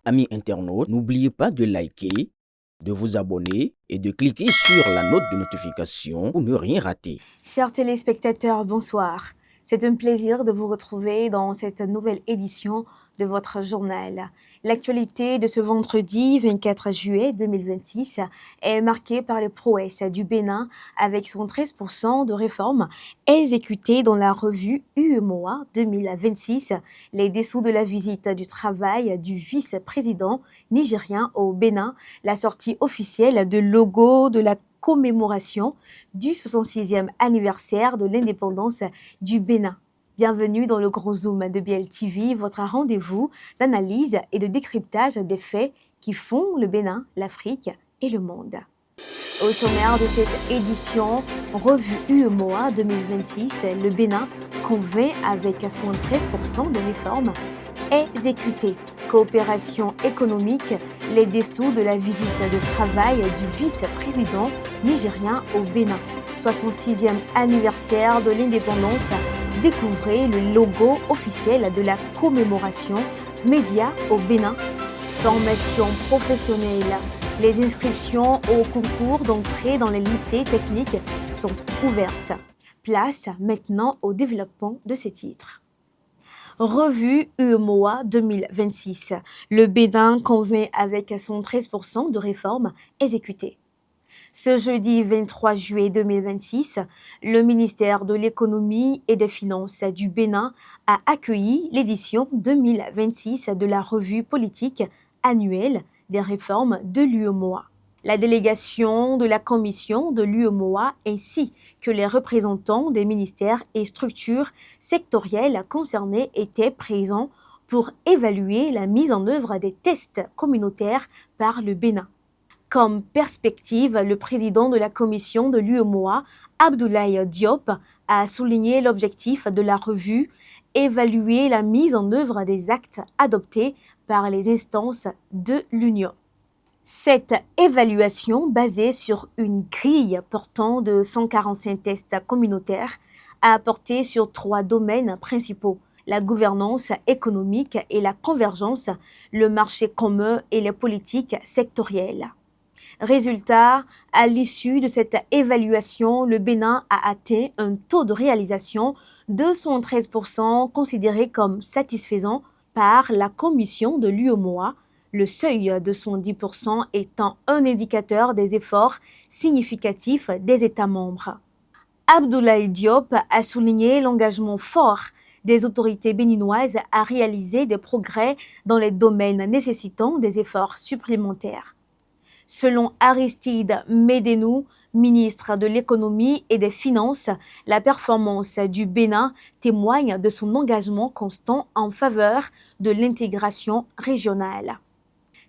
Amis internautes, n'oubliez pas de liker, de vous abonner et de cliquer sur la note de notification pour ne rien rater. Chers téléspectateurs, bonsoir. C'est un plaisir de vous retrouver dans cette nouvelle édition de votre journal. L'actualité de ce vendredi 24 juillet 2026 est marquée par les prouesses du Bénin avec son 13% de réformes exécutées dans la revue UEMOA 2026, les dessous de la visite du travail du vice-président nigérien au Bénin, la sortie officielle de logo de la commémoration du 66e anniversaire de l'indépendance du Bénin. Bienvenue dans le Gros Zoom de BLTV, votre rendez-vous d'analyse et de décryptage des faits qui font le Bénin, l'Afrique et le monde. Au sommaire de cette édition, revue UEMOA 2026, le Bénin convainc avec 73% de réformes exécutées. Coopération économique, les dessous de la visite de travail du vice-président nigérien au Bénin. 66e anniversaire de l'indépendance, découvrez le logo officiel de la commémoration Média au Bénin. Formation professionnelle. Les inscriptions au concours d'entrée dans les lycées techniques sont ouvertes. Place maintenant au développement de ces titres. Revue UEMOA 2026. Le Bénin convainc avec son 13% de réformes exécutées. Ce jeudi 23 juillet 2026, le ministère de l'Économie et des Finances du Bénin a accueilli l'édition 2026 de la revue politique annuelle des réformes de l'UEMOA. La délégation de la commission de l'UEMOA ainsi que les représentants des ministères et structures sectorielles concernées étaient présents pour évaluer la mise en œuvre des tests communautaires par le Bénin. Comme perspective, le président de la commission de l'UEMOA, Abdoulaye Diop, a souligné l'objectif de la revue, évaluer la mise en œuvre des actes adoptés par les instances de l'Union. Cette évaluation, basée sur une grille portant de 145 tests communautaires, a porté sur 3 domaines principaux: la gouvernance économique et la convergence, le marché commun et les politiques sectorielles. Résultat, à l'issue de cette évaluation, le Bénin a atteint un taux de réalisation de 113% considéré comme satisfaisant par la commission de l'UEMOA, le seuil de 70% étant un indicateur des efforts significatifs des États membres. Abdoulaye Diop a souligné l'engagement fort des autorités béninoises à réaliser des progrès dans les domaines nécessitant des efforts supplémentaires. Selon Aristide Médénou, ministre de l'Économie et des Finances, la performance du Bénin témoigne de son engagement constant en faveur de l'intégration régionale.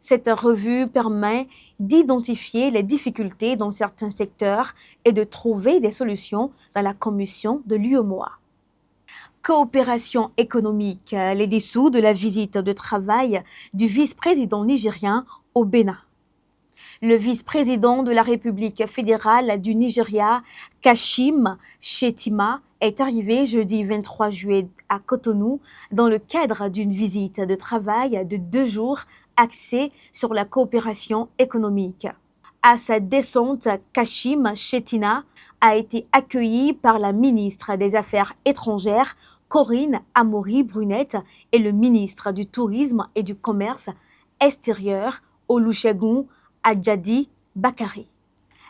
Cette revue permet d'identifier les difficultés dans certains secteurs et de trouver des solutions dans la commission de l'UEMOA. Coopération économique, les dessous de la visite de travail du vice-président nigérien au Bénin. Le vice-président de la République fédérale du Nigeria, Kashim Shettima, est arrivé jeudi 23 juillet à Cotonou dans le cadre d'une visite de travail de 2 jours axée sur la coopération économique. À sa descente, Kashim Shettima a été accueilli par la ministre des Affaires étrangères, Corinne Amori-Brunette, et le ministre du Tourisme et du Commerce extérieur, Olusegun Adjadi Bakari.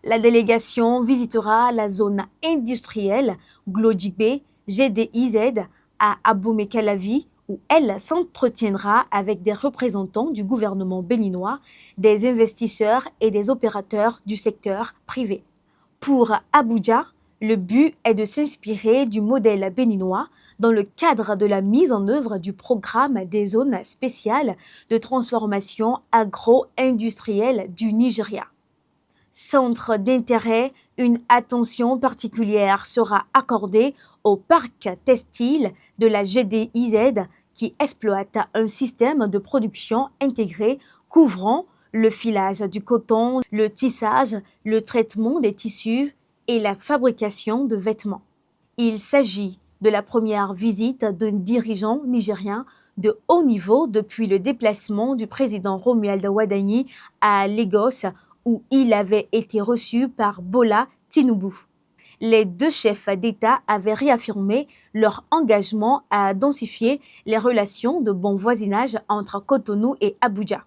La délégation visitera la zone industrielle Glodjibé GDIZ à Abomey-Calavi où elle s'entretiendra avec des représentants du gouvernement béninois, des investisseurs et des opérateurs du secteur privé. Pour Abuja, le but est de s'inspirer du modèle béninois dans le cadre de la mise en œuvre du programme des zones spéciales de transformation agro-industrielle du Nigeria. Centre d'intérêt, une attention particulière sera accordée au parc textile de la GDIZ qui exploite un système de production intégré couvrant le filage du coton, le tissage, le traitement des tissus et la fabrication de vêtements. Il s'agit de la première visite d'un dirigeant nigérien de haut niveau depuis le déplacement du président Romuald Wadani à Lagos, où il avait été reçu par Bola Tinubu. Les deux chefs d'État avaient réaffirmé leur engagement à densifier les relations de bon voisinage entre Cotonou et Abuja.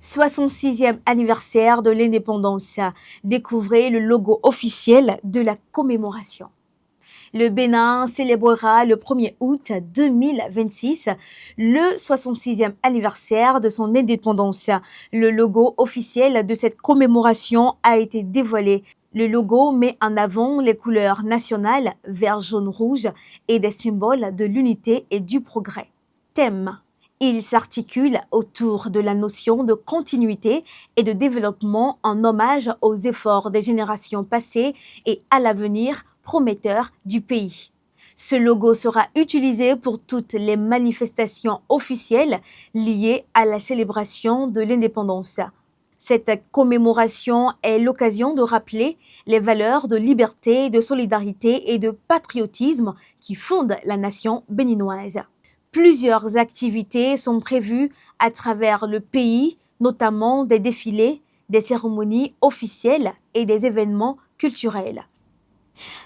66e anniversaire de l'indépendance. Découvrez le logo officiel de la commémoration. Le Bénin célébrera le 1er août 2026 le 66e anniversaire de son indépendance. Le logo officiel de cette commémoration a été dévoilé. Le logo met en avant les couleurs nationales vert, jaune, rouge et des symboles de l'unité et du progrès. Thème. Il s'articule autour de la notion de continuité et de développement en hommage aux efforts des générations passées et à l'avenir prometteur du pays. Ce logo sera utilisé pour toutes les manifestations officielles liées à la célébration de l'indépendance. Cette commémoration est l'occasion de rappeler les valeurs de liberté, de solidarité et de patriotisme qui fondent la nation béninoise. Plusieurs activités sont prévues à travers le pays, notamment des défilés, des cérémonies officielles et des événements culturels.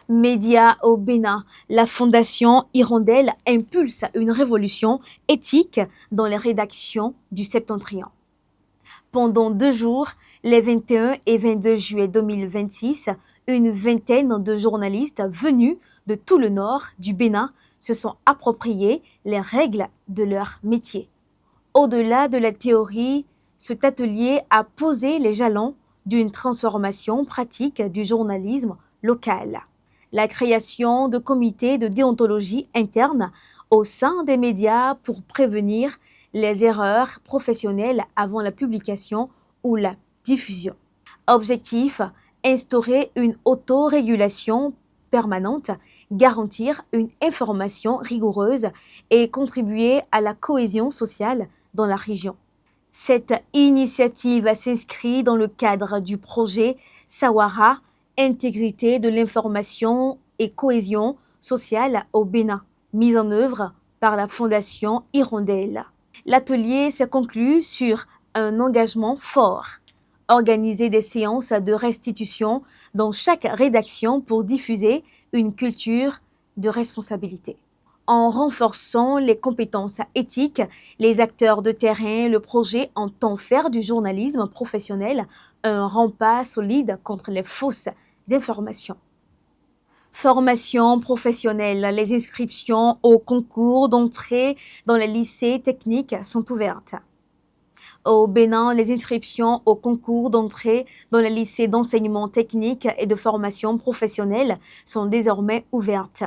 Médias au Bénin, la Fondation Hirondelle impulse une révolution éthique dans les rédactions du Septentrion. Pendant 2 jours, les 21 et 22 juillet 2026, une vingtaine de journalistes venus de tout le nord du Bénin se sont appropriés les règles de leur métier. Au-delà de la théorie, cet atelier a posé les jalons d'une transformation pratique du journalisme local. La création de comités de déontologie interne au sein des médias pour prévenir les erreurs professionnelles avant la publication ou la diffusion. Objectif, instaurer une autorégulation permanente, garantir une information rigoureuse et contribuer à la cohésion sociale dans la région. Cette initiative s'inscrit dans le cadre du projet Sawara, Intégrité de l'information et cohésion sociale au Bénin, mise en œuvre par la Fondation Hirondelle. L'atelier s'est conclu sur un engagement fort, organiser des séances de restitution dans chaque rédaction pour diffuser une culture de responsabilité. En renforçant les compétences éthiques, les acteurs de terrain, le projet entend faire du journalisme professionnel un rempart solide contre les fausses informations. Formation professionnelle. Les inscriptions au concours d'entrée dans les lycées techniques sont ouvertes. Au Bénin, les inscriptions au concours d'entrée dans les lycées d'enseignement technique et de formation professionnelle sont désormais ouvertes.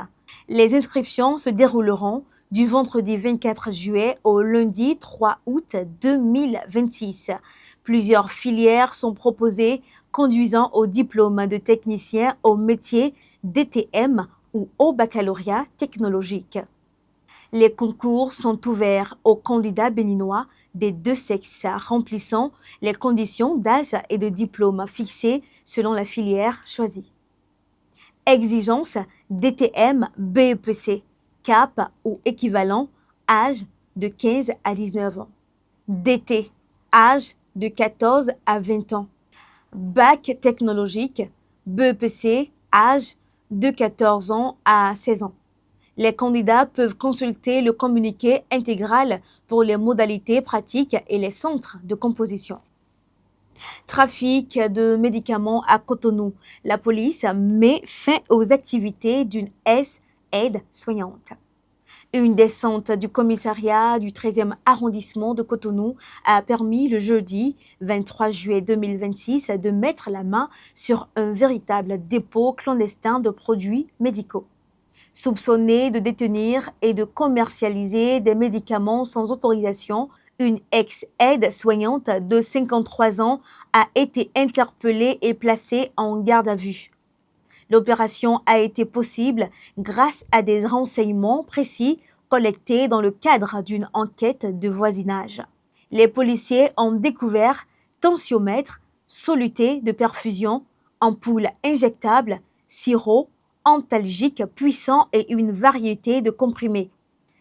Les inscriptions se dérouleront du vendredi 24 juillet au lundi 3 août 2026. Plusieurs filières sont proposées conduisant au diplôme de technicien au métier DTM ou au baccalauréat technologique. Les concours sont ouverts aux candidats béninois des deux sexes remplissant les conditions d'âge et de diplôme fixées selon la filière choisie. Exigence DTM BEPC, CAP ou équivalent, âge de 15 à 19 ans. DT, âge de 14 à 20 ans. Bac technologique, BEPC, âge de 14 ans à 16 ans. Les candidats peuvent consulter le communiqué intégral pour les modalités pratiques et les centres de composition. Trafic de médicaments à Cotonou. La police met fin aux activités d'une aide-soignante. Une descente du commissariat du 13e arrondissement de Cotonou a permis le jeudi 23 juillet 2026 de mettre la main sur un véritable dépôt clandestin de produits médicaux. Soupçonnée de détenir et de commercialiser des médicaments sans autorisation, une ex-aide-soignante de 53 ans a été interpellée et placée en garde à vue. L'opération a été possible grâce à des renseignements précis collectés dans le cadre d'une enquête de voisinage. Les policiers ont découvert tensiomètre, soluté de perfusion, ampoules injectables, sirop, antalgiques puissants et une variété de comprimés.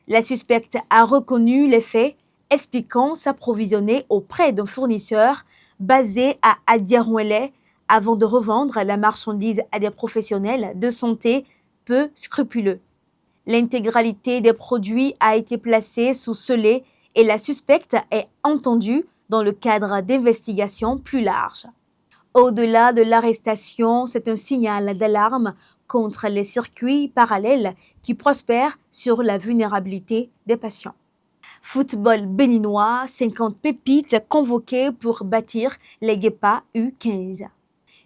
La suspecte a reconnu les faits, expliquant s'approvisionner auprès d'un fournisseur basé à Adiarouélé avant de revendre la marchandise à des professionnels de santé peu scrupuleux. L'intégralité des produits a été placée sous scellé et la suspecte est entendue dans le cadre d'investigations plus larges. Au-delà de l'arrestation, c'est un signal d'alarme contre les circuits parallèles qui prospèrent sur la vulnérabilité des patients. Football béninois, 50 pépites convoquées pour bâtir les Guépas U15.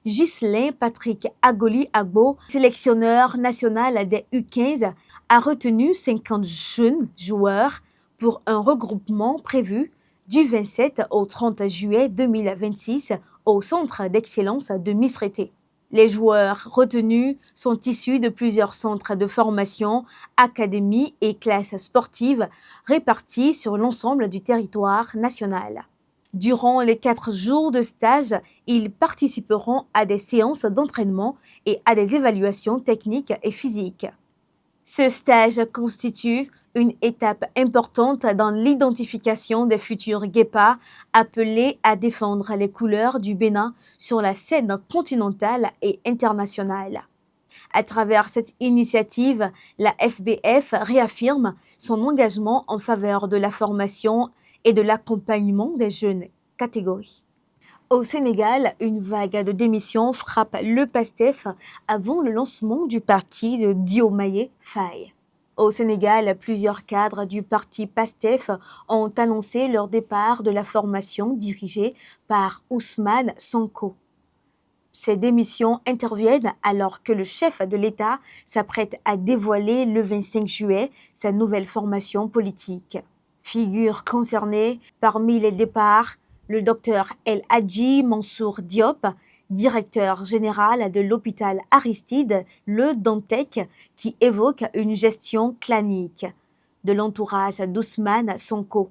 Ghislain Patrick Agoli Agbo, sélectionneur national des U15, a retenu 50 jeunes joueurs pour un regroupement prévu du 27 au 30 juillet 2026 au Centre d'excellence de Misrété. Les joueurs retenus sont issus de plusieurs centres de formation, académies et classes sportives répartis sur l'ensemble du territoire national. Durant les 4 jours de stage, ils participeront à des séances d'entraînement et à des évaluations techniques et physiques. Ce stage constitue une étape importante dans l'identification des futurs Guépas appelés à défendre les couleurs du Bénin sur la scène continentale et internationale. À travers cette initiative, la FBF réaffirme son engagement en faveur de la formation et de l'accompagnement des jeunes catégories. Au Sénégal, une vague de démissions frappe le PASTEF avant le lancement du parti de Diomaye Faye. Au Sénégal, plusieurs cadres du parti PASTEF ont annoncé leur départ de la formation dirigée par Ousmane Sonko. Ces démissions interviennent alors que le chef de l'État s'apprête à dévoiler le 25 juillet sa nouvelle formation politique. Figures concernées parmi les départs, le docteur El Hadji Mansour Diop, directeur général de l'hôpital Aristide, le Dantec, qui évoque une gestion clanique de l'entourage d'Ousmane Sonko.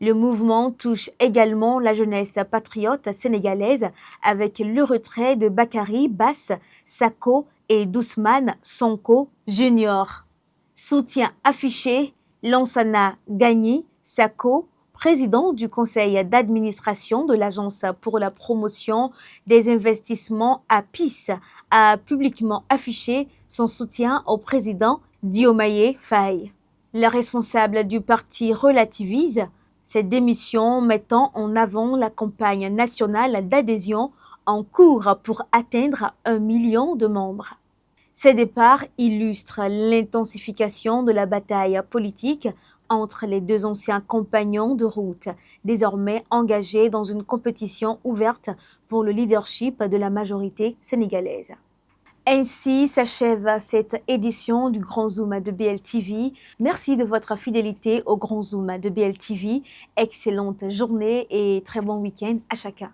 Le mouvement touche également la jeunesse patriote sénégalaise avec le retrait de Bakary Bass Sako et d'Ousmane Sonko Junior. Soutien affiché, Lansana Gagny Sako, président du conseil d'administration de l'Agence pour la promotion des investissements à PIS, a publiquement affiché son soutien au président Diomaye Faye. Le responsable du parti relativise cette démission, mettant en avant la campagne nationale d'adhésion en cours pour atteindre 1 million de membres. Ces départs illustrent l'intensification de la bataille politique entre les 2 anciens compagnons de route, désormais engagés dans une compétition ouverte pour le leadership de la majorité sénégalaise. Ainsi s'achève cette édition du Grand Zoom de BLTV. Merci de votre fidélité au Grand Zoom de BLTV. Excellente journée et très bon week-end à chacun.